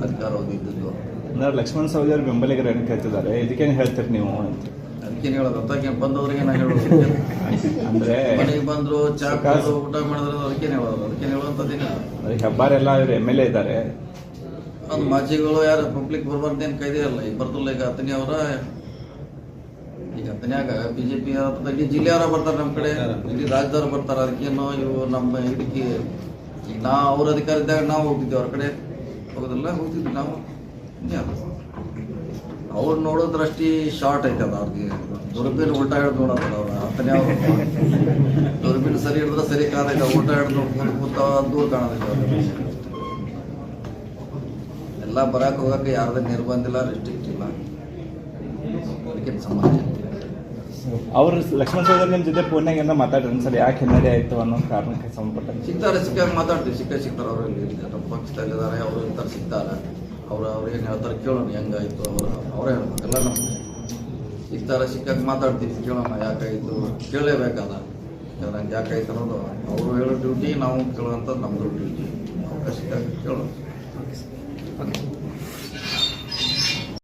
ಅಧಿಕಾರವಾದಿ ಇದ್ದದ್ದು. ಅಂದ್ರೆ ಲಕ್ಷ್ಮಣ ಸವದಿ ಅವ್ರ ಬೆಂಬಲಿಗರು ಏನು ಕೇಳ್ತಿದ್ದಾರೆ, ಇದಕ್ಕೇನು ಹೇಳ್ತೀರಿ ನೀವು ಅಂತ? ಅದಕ್ಕೇನು ಹೇಳೋದು, ಅದಕ್ಕೆ ಬಂದವ್ರಿಗೆ ನಾನು ಹೇಳೋದು ಅಂದ್ರೆ ಮನೆಗೆ ಬಂದ್ರು ಚಾ ಊಟ ಮಾಡಿದ್ರೆ ಅದಕ್ಕೇನು ಹೇಳೋದು, ಅದಕ್ಕೇನು ಹೇಳುವಂಥದ್ದೇನು. ಹೆಬ್ಬಾರೆಲ್ಲ ಇವರು MLA ಇದ್ದಾರೆ, ಅದು ಮಾಜಿಗಳು ಯಾರು ಪಬ್ಲಿಕ್ ಬರ್ಬಾರ್ದೇನು ಕೈದೇ ಇಲ್ಲ. ಈಗ ಬರ್ತಿಲ್ಲ, ಈಗ ಹತ್ತನೇ ಅವರ ಈಗ ಹತ್ತನ್ಯಾಗ BJP ಇಡೀ ಜಿಲ್ಲೆಯವರ ಬರ್ತಾರೆ ನಮ್ಮ ಕಡೆ, ಇಡೀ ರಾಜ್ಯದವ್ರು ಬರ್ತಾರೆ. ಅದಕ್ಕೇನೋ ಇವು ನಮ್ಮ ಇದಕ್ಕೆ ಈಗ ಅವ್ರ ಅಧಿಕಾರ ಇದ್ದಾಗ ನಾವು ಹೋಗ್ತಿದ್ವಿ ಅವ್ರ ಕಡೆ, ಹೋಗೋದಿಲ್ಲ ಹೋಗ್ತಿದ್ವಿ ನಾವು. ಅವ್ರು ನೋಡೋ ದೃಷ್ಟಿ ಶಾರ್ಟ್ ಐತದ, ಅವ್ರಿಗೆ ದುರ್ಬೀನ್ ಉಲ್ಟಾ ಹಿಡಿದು ನೋಡೋದಲ್ಲ ಅವ್ರು. ಹತ್ತನೇ ಅವ್ರು ದುರ್ಬೀನ್ ಸರಿ ಹಿಡಿದ್ರೆ ಸರಿ ಕಾಣೈತೆ, ಉಲ್ಟಾ ಹಿಡಿದು ಮುಂದೆ ಕೂತ ದೂರ ಕಾಣೋದಿಲ್ಲ ಅವ್ರಿಗೆ. ಎಲ್ಲ ಬರಕ್ಕೆ ಹೋಗಕ್ಕೆ ಯಾರ್ದು ನಿರ್ಬಂಧ ಇಲ್ಲ, ರೆಸ್ಟ್ರಿಕ್ಟ್ ಇಲ್ಲ, ಅದಕ್ಕೆ ಸಂಬಂಧ. ಅವ್ರು ಲಕ್ಷ್ಮಣ ಸವದಿ ನಿಮ್ಮ ಜೊತೆ ಫೋನ್ನಾಗ ಏನೋ ಮಾತಾಡ್ರಿ ಸರ್, ಯಾಕೆ ಹಿನ್ನಡೆ ಆಯಿತು ಅನ್ನೋ ಕಾರಣಕ್ಕೆ ಸಂಬಂಧಪಟ್ಟ ಸಿಗ್ತಾರೆ, ಸಿಕ್ಕಾಗ ಮಾತಾಡ್ತೀವಿ, ಸಿಗ್ತಾರೆ. ಅವರು ನಮ್ಮ ಪಕ್ಷದಲ್ಲಿದ್ದಾರೆ, ಅವರು ಇರ್ತಾರೆ, ಸಿಗ್ತಾರೆ. ಅವ್ರು ಏನು ಹೇಳ್ತಾರೆ ಕೇಳೋಣ, ಹೆಂಗಾಯ್ತು ಅವರೇ ಹೇಳ್ಬೇಕು. ಎಲ್ಲ ನಮ್ಮ ಸಿಗ್ತಾರೆ, ಸಿಕ್ಕಾಗ ಮಾತಾಡ್ತೀವಿ, ಕೇಳೋಣ ಯಾಕಾಯಿತು, ಕೇಳಲೇಬೇಕಾದ ನಂಗೆ ಯಾಕಾಯ್ತು ಅನ್ನೋದು ಅವರು ಹೇಳೋ ಡ್ಯೂಟಿ, ನಾವು ಕೇಳೋವಂಥದ್ದು ನಮ್ಮದು ಡ್ಯೂಟಿ. ಅವಕಾಶ ಸಿಕ್ಕಾಗ ಕೇಳೋಣ.